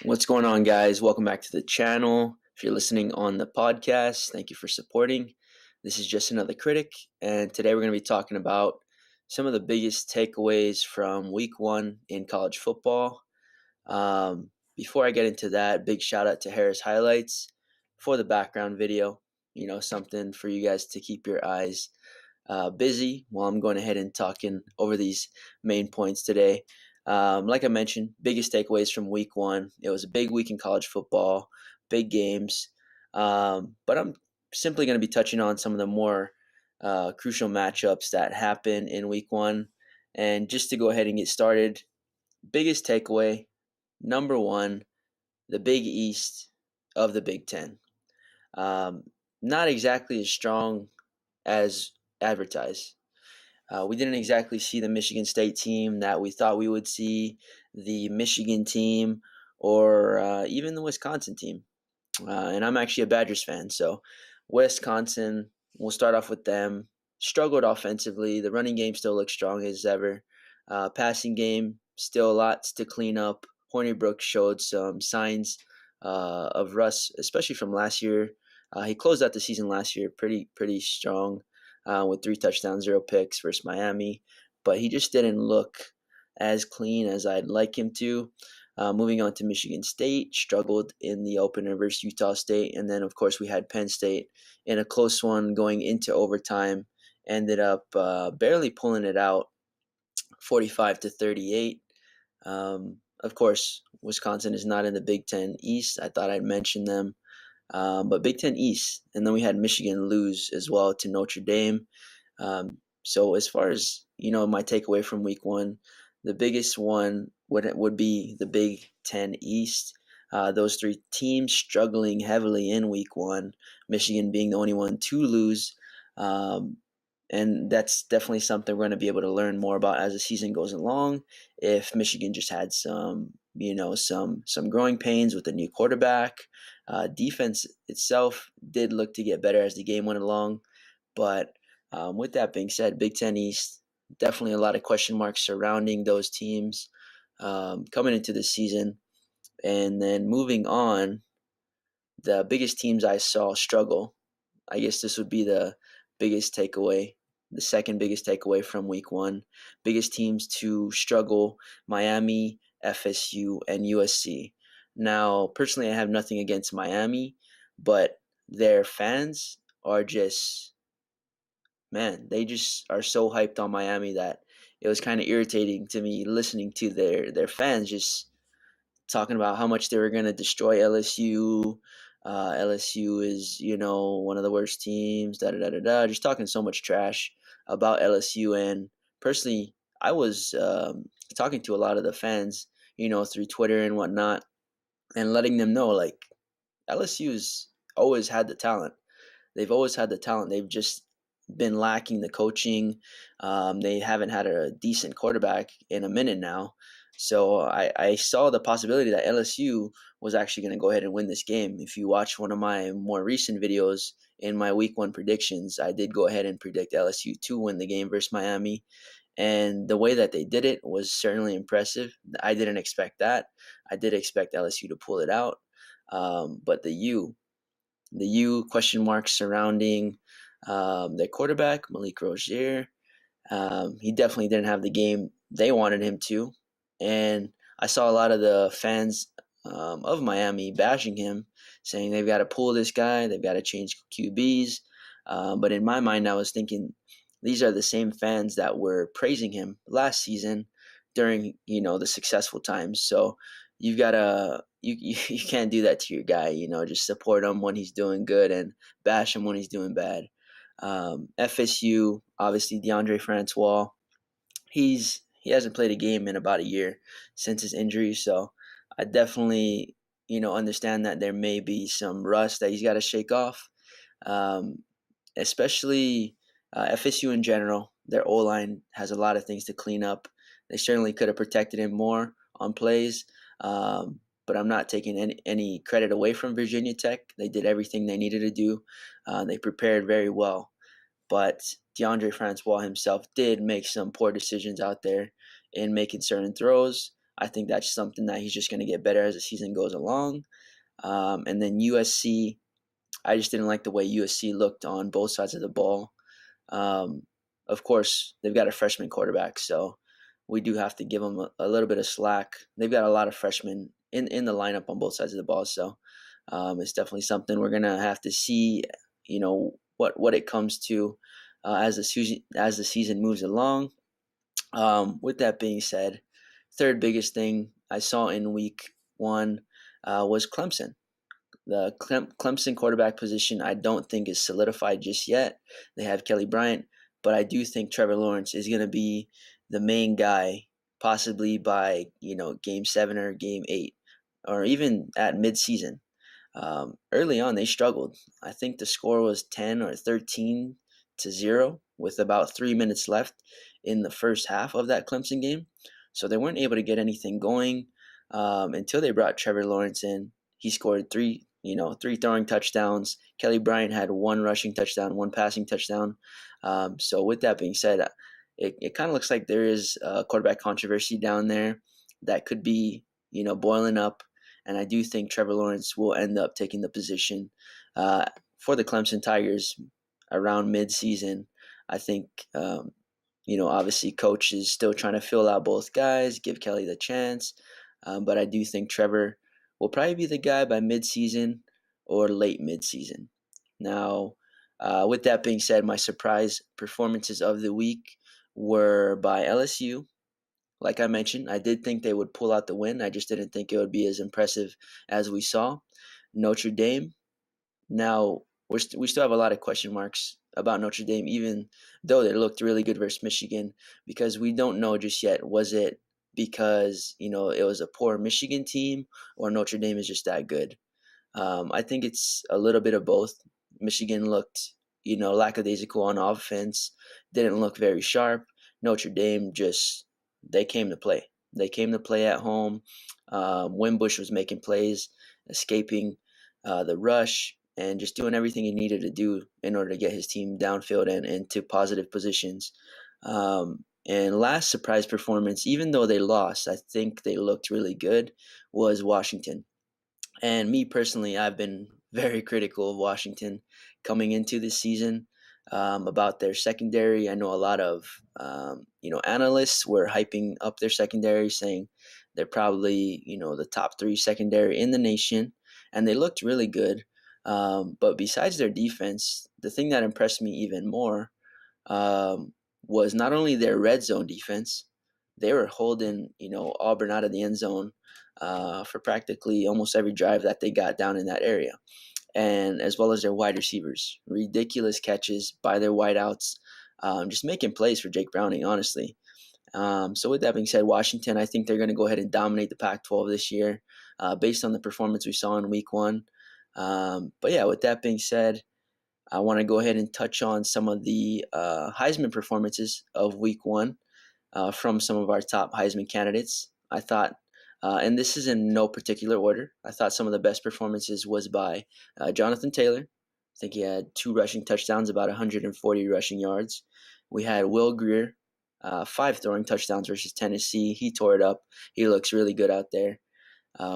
What's going on, guys? Welcome back to the channel. If you're listening on the podcast, thank you for supporting. This is just another critic, and today we're going to be talking about some of the biggest takeaways from week one in college football. Before I get into that, big shout out to Harris Highlights for the background video. Something for you guys to keep your eyes busy while I'm going ahead and talking over these main points today. Like I mentioned, biggest takeaways from week one. It was a big week in college football, big games. But I'm simply going to be touching on some of the more crucial matchups that happen in week one. And just to go ahead and get started, biggest takeaway, number one, the Big East of the Big Ten. Not exactly as strong as advertised. We didn't exactly see the Michigan State team that we thought we would see, the Michigan team, or even the Wisconsin team. And I'm actually a Badgers fan, so Wisconsin, we'll start off with them. Struggled offensively. The running game still looks strong as ever. Passing game, still lots to clean up. Hornibrook showed some signs of rust, especially from last year. He closed out the season last year pretty strong with 3 touchdowns, 0 picks versus Miami. But he just didn't look as clean as I'd like him to. Moving on to Michigan State, struggled in the opener versus Utah State. And then, of course, we had Penn State in a close one going into overtime. Ended up barely pulling it out, 45-38. Of course, Wisconsin is not in the Big Ten East. I thought I'd mention them. But Big Ten East. And then we had Michigan lose as well to Notre Dame. So as far as, my takeaway from week one, the biggest one would be the Big Ten East. Those 3 teams struggling heavily in week one, Michigan being the only one to lose. And that's definitely something we're going to be able to learn more about as the season goes along. If Michigan just had some growing pains with the new quarterback. Defense itself did look to get better as the game went along. But with that being said, Big Ten East, definitely a lot of question marks surrounding those teams coming into the season. And then moving on, the biggest teams I saw struggle. I guess this would be the biggest takeaway, the second biggest takeaway from week one. Biggest teams to struggle, Miami, FSU, and USC. Now, personally, I have nothing against Miami, but their fans are just, man, they just are so hyped on Miami that it was kind of irritating to me listening to their fans just talking about how much they were going to destroy LSU. LSU is, one of the worst teams, da-da-da-da-da, just talking so much trash about LSU. And personally, I was talking to a lot of the fans, through Twitter and whatnot, and letting them know, like, LSU's always had the talent. They've always had the talent. They've just been lacking the coaching. They haven't had a decent quarterback in a minute now. So I saw the possibility that LSU was actually going to go ahead and win this game. If you watch one of my more recent videos in my week one predictions, I did go ahead and predict LSU to win the game versus Miami. And the way that they did it was certainly impressive. I didn't expect that. I did expect LSU to pull it out. But the U question marks surrounding their quarterback, Malik Rozier. He definitely didn't have the game they wanted him to. And I saw a lot of the fans of Miami bashing him, saying they've got to pull this guy, they've got to change QBs. But in my mind, I was thinking these are the same fans that were praising him last season during, the successful times. So you've got to you can't do that to your guy. Just support him when he's doing good and bash him when he's doing bad. FSU, obviously DeAndre Francois, he hasn't played a game in about a year since his injury, so I definitely understand that there may be some rust that he's got to shake off, especially FSU in general. Their O-line has a lot of things to clean up. They certainly could have protected him more on plays, but I'm not taking any credit away from Virginia Tech. They did everything they needed to do. They prepared very well. But DeAndre Francois himself did make some poor decisions out there in making certain throws. I think that's something that he's just going to get better as the season goes along. And then USC, I just didn't like the way USC looked on both sides of the ball. Um, of course, they've got a freshman quarterback, so we do have to give them a little bit of slack. They've got a lot of freshmen in the lineup on both sides of the ball, so it's definitely something we're gonna have to see. What it comes to as the season moves along. With that being said, third biggest thing I saw in week one was Clemson. The Clemson quarterback position, I don't think is solidified just yet. They have Kelly Bryant, but I do think Trevor Lawrence is going to be the main guy, possibly by game 7 or game 8, or even at midseason. Early on, they struggled. I think the score was 10 or 13-0 with about 3 minutes left in the first half of that Clemson game. So they weren't able to get anything going until they brought Trevor Lawrence in. He scored three throwing touchdowns. Kelly Bryant had 1 rushing touchdown, 1 passing touchdown. So with that being said, it kind of looks like there is a quarterback controversy down there that could be, boiling up. And I do think Trevor Lawrence will end up taking the position for the Clemson Tigers around mid-season. I think, obviously coach is still trying to fill out both guys, give Kelly the chance. But I do think Trevor will probably be the guy by mid-season or late mid-season. Now, with that being said, my surprise performances of the week were by LSU. Like I mentioned, I did think they would pull out the win. I just didn't think it would be as impressive as we saw. Notre Dame. Now, we still have a lot of question marks about Notre Dame, even though they looked really good versus Michigan, because we don't know just yet. Was it because, it was a poor Michigan team, or Notre Dame is just that good? I think it's a little bit of both. Michigan looked, lackadaisical on offense, didn't look very sharp. Notre Dame they came to play. They came to play at home. Wimbush was making plays, escaping the rush, and just doing everything he needed to do in order to get his team downfield and into positive positions. And last surprise performance, even though they lost, I think they looked really good, was Washington. And me personally, I've been very critical of Washington coming into this season about their secondary. I know a lot of analysts were hyping up their secondary, saying they're probably the top 3 secondary in the nation, and they looked really good. But besides their defense, the thing that impressed me even more was not only their red zone defense. They were holding Auburn out of the end zone for practically almost every drive that they got down in that area, and as well as their wide receivers. Ridiculous catches by their wideouts, just making plays for Jake Browning, honestly. So with that being said, Washington, I think they're going to go ahead and dominate the Pac-12 this year based on the performance we saw in week 1. But yeah, with that being said, I want to go ahead and touch on some of the Heisman performances of week 1 from some of our top Heisman candidates. I thought, and this is in no particular order, I thought some of the best performances was by Jonathan Taylor. I think he had 2 rushing touchdowns, about 140 rushing yards. We had Will Grier, 5 throwing touchdowns versus Tennessee. He tore it up. He looks really good out there.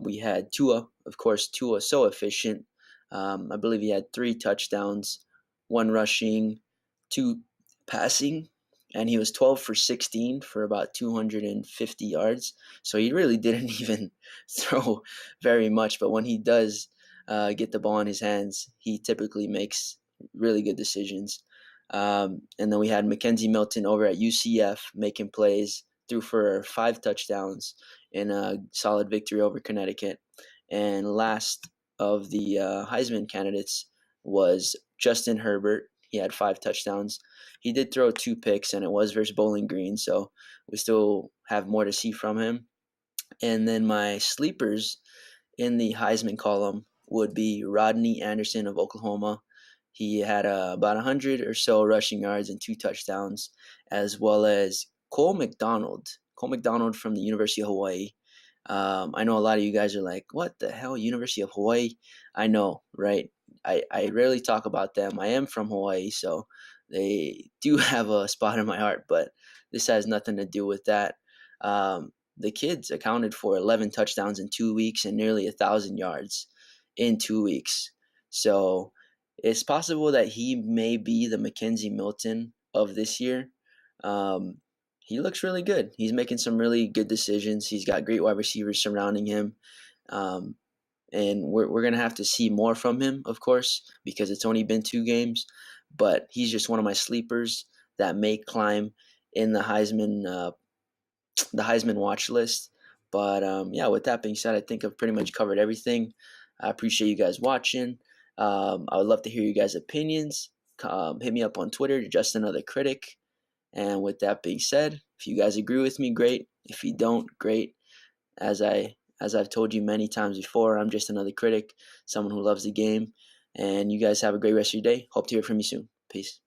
We had Tua, of course, Tua so efficient. I believe he had 3 touchdowns, 1 rushing, 2 passing, and he was 12 for 16 for about 250 yards. So he really didn't even throw very much, but when he does get the ball in his hands, he typically makes really good decisions. And then we had Mackenzie Milton over at UCF making plays, threw for 5 touchdowns in a solid victory over Connecticut. And last of the Heisman candidates was Justin Herbert. He had 5 touchdowns. He did throw 2 picks, and it was versus Bowling Green, so we still have more to see from him. And then my sleepers in the Heisman column would be Rodney Anderson of Oklahoma. He had about 100 or so rushing yards and 2 touchdowns, as well as Cole McDonald. Cole McDonald from the University of Hawaii. I know a lot of you guys are like, what the hell, University of Hawaii? I know, right? I rarely talk about them. I am from Hawaii, so they do have a spot in my heart, but this has nothing to do with that. the kids accounted for 11 touchdowns in 2 weeks and nearly 1,000 yards in 2 weeks. So it's possible that he may be the Mackenzie Milton of this year. He looks really good. He's making some really good decisions. He's got great wide receivers surrounding him. And we're going to have to see more from him, of course, because it's only been 2 games. But he's just one of my sleepers that may climb in the Heisman Watch list. But yeah, with that being said, I think I've pretty much covered everything. I appreciate you guys watching. I would love to hear you guys' opinions. Hit me up on Twitter, Just Another Critic. And with that being said, if you guys agree with me, great. If you don't, great. As I've told you many times before, I'm just another critic, someone who loves the game. And you guys have a great rest of your day. Hope to hear from you soon. Peace.